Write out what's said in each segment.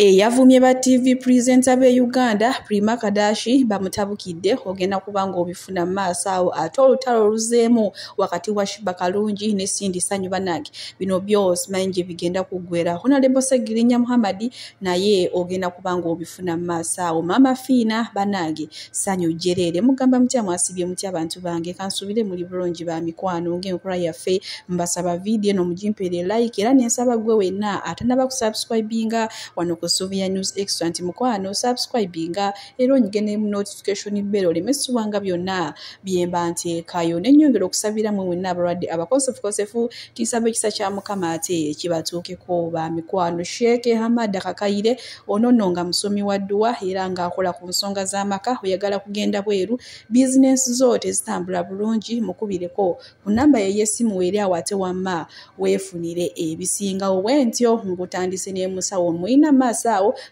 Yavumye ba TV presenter be Uganda Prima Kadashi bamutabukidde ogenda kubanga obifuna maaso awo ate olutalo luzeemu wakati wa Shiba Kalungi ne Cindy Sanyu banage bino byose manje bigenda kugwera Honorable Segirinya Muhammad naye ogenda kubanga obifuna maaso awo Mama Fina banage Sanyu Jerere mugamba mutya mwasibye mutya abantu bange kansubire muri bulungi ba mikwano ng'enkola yaffe mbasaba video no mujimpere like era nensaba gwe wenna atanaba ku subscribinga wano ku Suvia News Extra nti mukwano subscribinga era onyigene mu notification bell olemesu wanga byonna byemba nteekayo n'ennyongera okusabira mwe wenna abalwadde abakosefu kisabe kisa kya Mukama ate kibatuukeko ba mikwano Sheikh Hamad Kakayire onono nga musomi wa dduwa era nga akola ku nsonga z'amaka oyagala kugenda bweru business zote zitambula bulungi mukubireko ku namba y'essimu weri awate wamma weefunire ebisinga owentyo ngutandise ne musawo muina masawo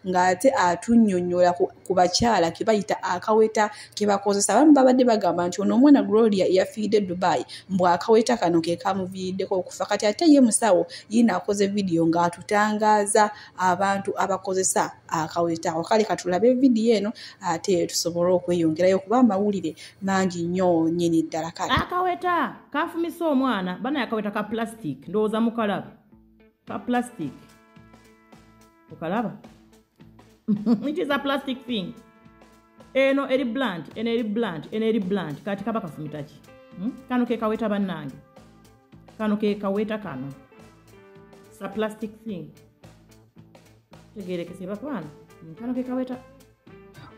ngate atunnyonnyola ku bakyala kibayita akaweta kibakozesa abamu babadde bagamba nti ono omwana Gloria yafiide Dubai mbwa akaweta kano ke kamuviiddeko okufa kati ate ye musawo yina akoze video ng'atutangaza abantu abakozesa akaweta okali katulabe video eno ate tusobole okweyongerayo kuba amawulire mangi nnyo nnyini ddala kati akaweta kafumisa omwana bana akaweta ka plastic ndowooza mukalaba ka plastic ukalaba it is a plastic thing eno eri blunt kati kaba kafumitachi kano ke kaweta bannange kano ke kaweta kano it's a plastic thing tegerekese bakwana kano ke kaweta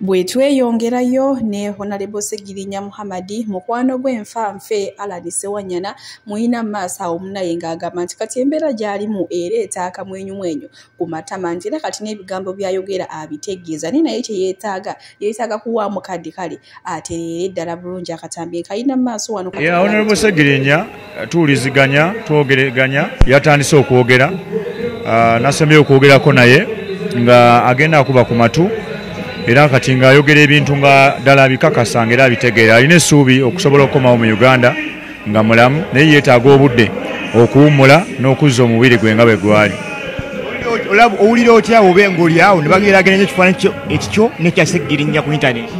bwe tweyongerayo ne Honorable Segirinya Muhammad mukwano gw'enfanfe aladise wanyana muina maaso awo munaye ng'agamba nti kati embeera gy'alimu ereeta akamwenyumwenyu ku matama nti era kati n'ebigambo byayogera abitegeeza ni naye kye yeetaaga kuwaamu kadde kale atereere ddala bulungi akatambi kayina maaso wano Honorable Segirinya tuwuliziganya twogeraganya yatandise okwogera nasembye okwogerako naye nga agenda akuba ku matu era kati ng'ayogera ebintu nga ddala bikakasa ng'era abitegeera alina essuubi okusobola okukomawo mu Uganda nga mulamu naye yeetaaga obudde okuwummula n'okuzza omubiri gwe nga bwe gwali owulira otya obe ng'oli awo ne bageraageranya ekifaananyi ekikyo n'ekya Segirinya ku intaneti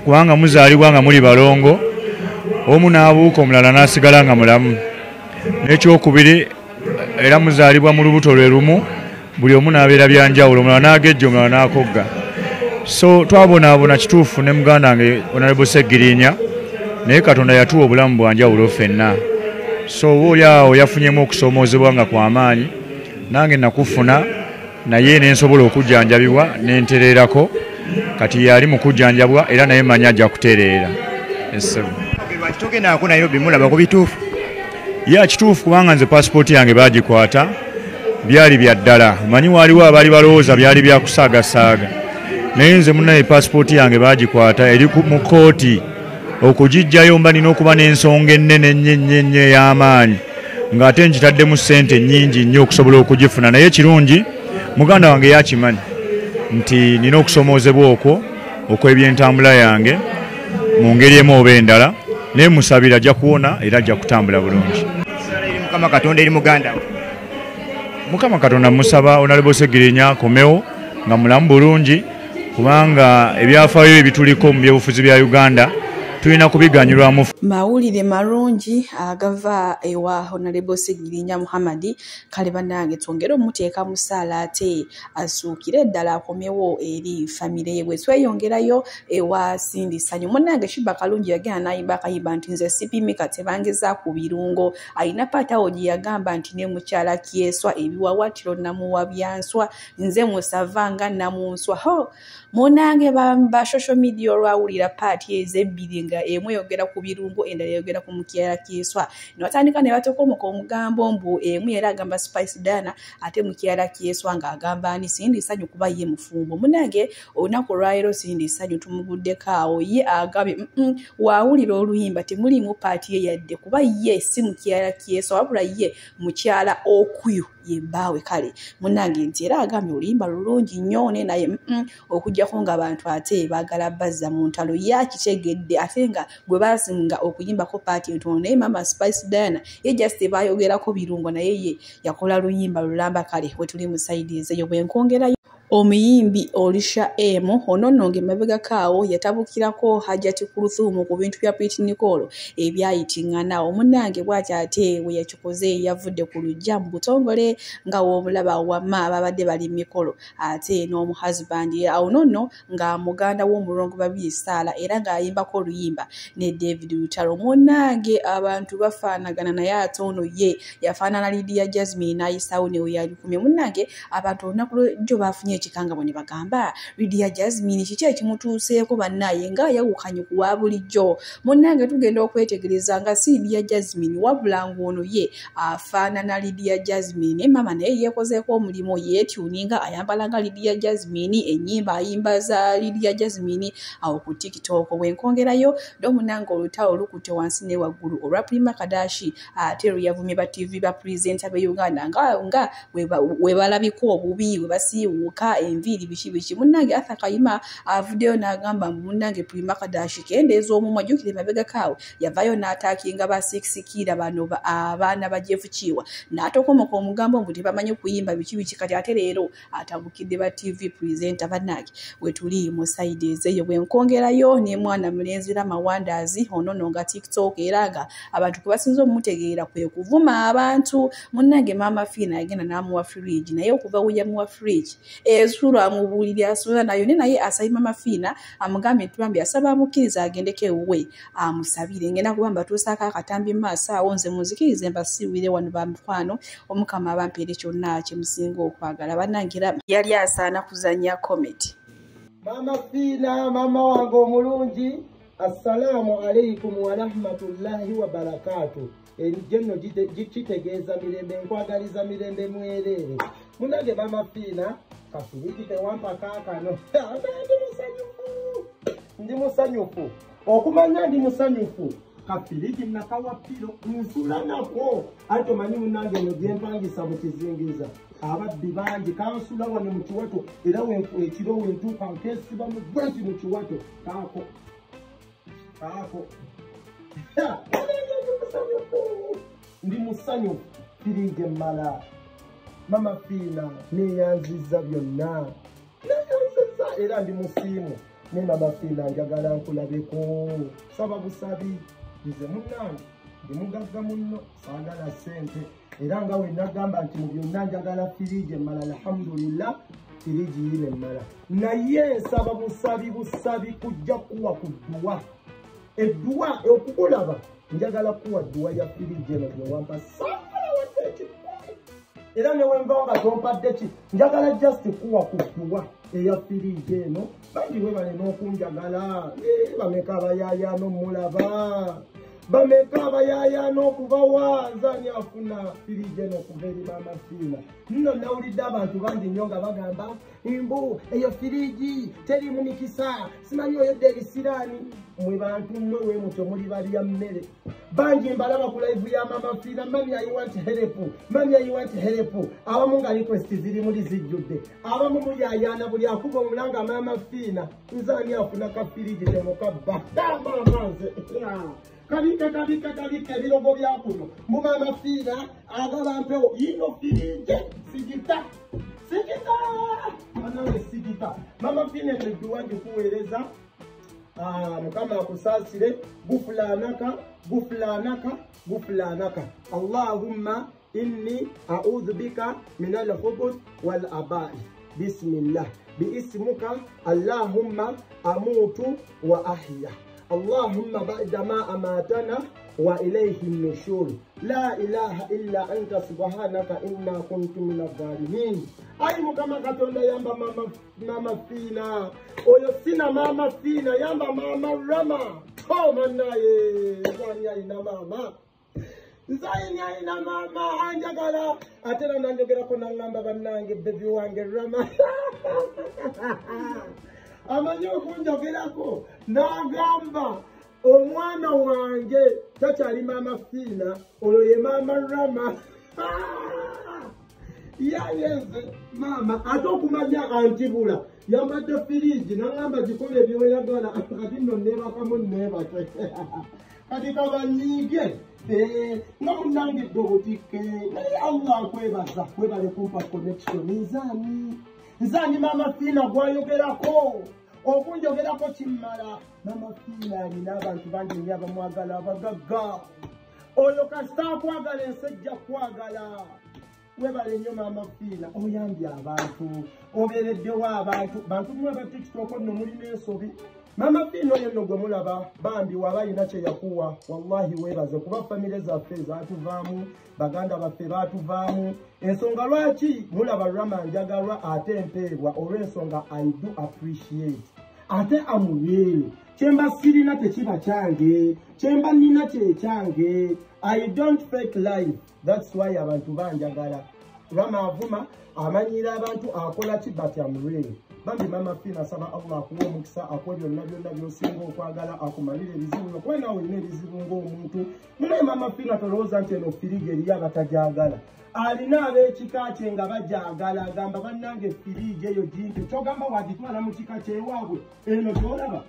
kubanga muzaalibwa nga muli balongo omu n'abuuka omulala n'asigala nga mulamu n'ekyokubiri era muzaalibwa mu lubuto lwe lumu buli omu n'abeera byanjawulo omulala n'agejja omulala n'akogga so twabonaabona kituufu ne muganda wange Honorable Segirinya naye Katonda yatuwa obulamu bwanjawulo ffenna so oolyawo yafunyemu okusoomoozebwa nga kw'amaanyi nange nakufuna naye nensobola okujjanjabibwa nentereerako kati yali mu kujjanjabwa era naye manyi ajja kutereera togendako Nairobi mulaba ku bituufu kituufu kubanga nze passport yange baagikwata byali bya ddala manyi waliwo abaali balowooza byali byakusaagasaaga naye nze munnaye passport yange baagikwata eri mu kooti okugijjayo mba nina okuba n'ensonga ennene nnyo ey'amaanyi ng'ate nkitaddemu ssente nnyingi nnyo okusobola okugifuna naye kirungi muganda wange yakimanyi nti nina okusoomoozebwa okwo okw'ebyentambula yange mu ngeri emu oba endala naye musabira ajja kuwona era ajja kutambula bulungi Mukama Katonda eri muganda we Mukama Katonda musaba Honorable Segirinya akomewo nga mulamu bulungi kubanga ebyafaayo ebituliko mu byobufuzi bya Uganda tulina kubiganyulwamu. Mawulire marungi agava ewa Honorable Segirinya Muhammad kale bannange twongere omuteeka mu ssaala ate asuukire ddala akomewo eri famire ye bwe tweyongerayo ewa Cindy Sanyu munnange Shiba Kalungi yagenda n'ayimba akayimba nti nze sipimika tebangeza ku birungo alina paatawo gye yagamba nti ne mukyala kyeswa ebiwawatiro namuwa byanswa nze musavanga namunswa munnange ba social media olwawulira paati ezebbiri nga emu yogera ku birungo endala yogera ku mukyala kyeswa n'atandika ne batokomoka omugambo mbu emu era agamba Spice Dana ate mukyala kyeswa ng'agamba ani Cindy Sanyu kuba ye mufumbo munnange olunaku olwaleero Cindy Sanyu tumuguddeko awo ye agambye waawulira oluyimba temulimu paati ye yadde kuba ye si mukyala kyeswa wabula ye mukyala okuyu yembaawe kale munnange nti era agambye oluyimba lulungi nnyo naye okujjako ng'abantu ate baagala bazza mu ntalo yakitegedde ate nga gwe baasinga okuyimbako paati entono naye Mama Spice Diana ye just baayogerako birungo naye ye yakola luyimba lulamba kale we tuli mu saidi ezeyo bwe nkongerayo Omuyimbi Olisha M onononge mabega kaawo yatabukirako Hajati Kuluthumu ku bintu bya Pete Nicole ebyayitingana omunange bw'ati ate we yakikoze yavudde ku lujja mu butongole nga w'omulaba wamma babadde bali mikolo ate n'omu husband awo nonno nga muganda w'omulongo babiri Sala era ng'ayimbako oluyimba ne David Lutalo munange abantu bafaanagana naye ate ono ye yafaanana Lydia Jasmine n'ayisawo ne we yalikumye munange abantu olunaku lw'ejjo bafunye ekikanga bwe ne bagamba Lydia Jasmine kiki ekimutuuseeko bannaye nga yawukanye ku wa bulijjo munnange tugenda okwetegereza nga si Lydia Jasmine wabula ng'ono ye afaanana Lydia Jasmine mama naye yeekozeeko omulimu yeetuninga ayambala nga Lydia Jasmine ennyimba ayimba za Lydia Jasmine awo ku TikTok bwenkongerayo n'omunnange olutalo lukutte wansi ne waggulu olwa Prima Kadashi ate luyavumye ba TV ba presenter be Uganda nga we balabika obubi we basiiwuuka enviiri biki munnange Arthur Kayima avuddeyo n'agamba munnange Prima Kadashi kendeeza omumwa jjukire mabega kaawo yavayo n'ataakinga ba Sikisikira bano abaana ba Jeff Chiwa n'atokomoka omugambo mbu tebamanyi kuyimba biki kati ate leero atabukidde ba TV presenter bannange we tuli mu side ezeyo bwenkongerayo ne mwana mulenzi Rama Wonders onono nga TikTok era nga abantu kwe basinza omutegeera kwe kuvuma abantu munnange Mama Fina yagenda n'amuwa fridge naye okuva we yamuwa fridge esula amubulira asula nayo naye asayi Mama Fina amugambye tubambi asaba amukiriza agendeke ewuwe amusabire ngenda kubamba tusaaka akatambi maaso awo nze muzikirize mbasiwire wano bamukwano omukama abampeere kyonna kyemusinga okwagala bannangira yali asaana kuzanya comedy. Mama Fina mama wange omulungi assalamu alaikum wa rahmatullahi wa barakatuh. Enjenno kitegeeza mirembe nkwagaliza mirembe mwerere munange Mama Fina kafuliki tewampa kaakano ndi musanyufu okumanya ndi musanyufu kafiriki nakawa piro nsula nako ate manyi munange no gyempangisa mu kizingiza ababbi bangi kansula wano mu kiwato era ekiro wentuuka nkesiba mu bwenti mu kiwato kaako ndi musanyufu firige mala Mama Fina neyanziza byonna era ndi musiimu ne Mama Fina njagala nkulabeko saba busabi nze munnange ndi mugagga munno saagala ssente era nga we nagamba nti mu byonna njagala firige mala alhamdulillah firigi yine mala naye nsaba busabi kujja kuwa ku dduwa edduwa okukulaba njagala kuwa dduwa ya firigi eno gyewampa saagala wadde era newenvawo nga tompadde ki njagala just kuwa ku dduwa eya firigi eno bangi we balina okunjagala bameka abayayaano mulaba bameka abayayaano okubawa nzani afuna firigi eno okuva eri Mama Fina nno nawulidde abantu bangi nnyo nga bagamba mbu eyo firigi terimu mikisa simanyi oyodde ebisiraani mwe bantu mmwe weemutyo muli balya mmere bangi mbalaba ku live ya Mama Fina mami I want help abamu nga request ziri muli zijjudde abamu muyayaana buli akuba omulanga Mama Fina nzani afuna ka firigi temukabba mamanze kabika ebirogo byakuno mu Mama Fina agala mpewo yino firigi sigita anawe sigita Mama Fina edduwa gikuweereza mukama akusaasire guflanaka Allahumma inni a'udhu bika min al-khubuth wal aba'i bismillah biismuka Allahumma amutu wa ahya Allahumma ba'da ma amatana wa ilayhi an-nushur la ilaha illa anta subhanaka inna kuntu minadh dhalimin. Ai mukama katonda yamba Mama Fina oyo sina Mama Fina yamba Mama Rama toma naye nzanya ina mama anjagala atera nanjogera ko nangamba bannange bebi wange Rama amanyi okunjogerako n'agamba omwana wange takyali Mama Fina oyo ye Mama Rama yayenze mama ate okumanya antibula yambadde firigi nangamba gikola ebyoyagala ati nno neebakamu neebake kati kabanyiige nga munangidde obutikke naye Allah akwebaza webale kumpa connection nzani nzanyi mama Fiina gwayogerako okunjogerako kimmala. Mama Fiina alina abantu bangi nnyo abamwagala abagagga. Oyo kasita akwagala ensejja kwagala. Webale nnyo mama Fiina, oyambye abantu, obeereddewo bantu mmwe aba TikTok nno mulina ensobi. Mama Fiina oyo nno gwe mulaba bambi waba alina kye yakuwa, wallahi weebaze kuba famire zaffe zaatuvaamu, baganda baffe baatuvaamu. Ensonga lwaki mulaba Rama njagalwa ate empeebwa olw'ensonga I do appreciate. Ate amubeere, kyemba sirina tekiba kyange, kyemba nina kye kyange. I don't fake life. That's why abantu banjagala. Rama avuma amanyira abantu akola ki but amubeere. Bambi mama Fiina saba Allah akuwa omukisa akuwa byonna by'osinga okwagala akumalira ebizibu nokuba naawe olina ebizibu ng'omuntu. Naye mama Fiina tolowooza nti eno firiigi eriyo abatajagala. Alina ab'ekika kye nga bajagala agamba bannange firiigi eyo gimpe kyogamba wagitwala mu kika kyewaabwe eno gyolaba.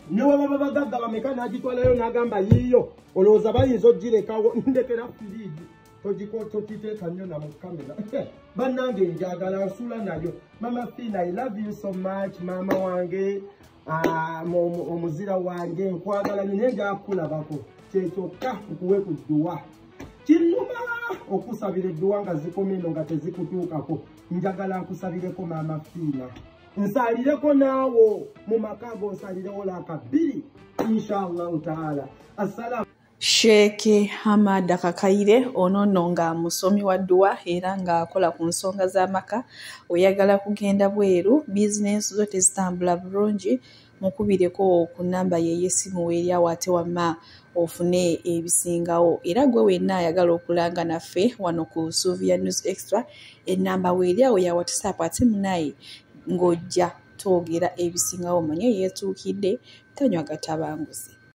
Ne webaba bagagga bameka n'agitwalayo n'agamba yiiyo olowooza bayinza ogirekawo ndekera firiigi. Togiteeka nnyo na mu kamera. Bannange njagala nsula nayo. Mama Fiina, I love you so much mama wange, omuzira wange nkwagala nyo njakulabako. Kyekyokka nkuwe ku dduwa. Kinnuma okusabira edduwa nga zikomye eno nga tezikutuukako. Njagala nkusabireko mama Fiina. Nsalireko naawo mu maka go nsalirewo laaka 2 inshallah taala. Assalamu Sheikh Hamad Akakaire ono nno nga musomi wa dduwa era ng'akola ku nsonga z'amaka. Oyagala kugenda bweru, bizinensi zo tezitambula bulungi, mukubireko ku nnamba ye y'essimu eri awo ate wamma ofune ebisingawo. Era gwe wenna ayagala okulanga naffe wano ku Sylvia News Extra, ennamba weeri awo ya WhatsApp ate munaye ng'ojja twogera ebisingawo manye yeetuukidde tanywa gatabanguzi.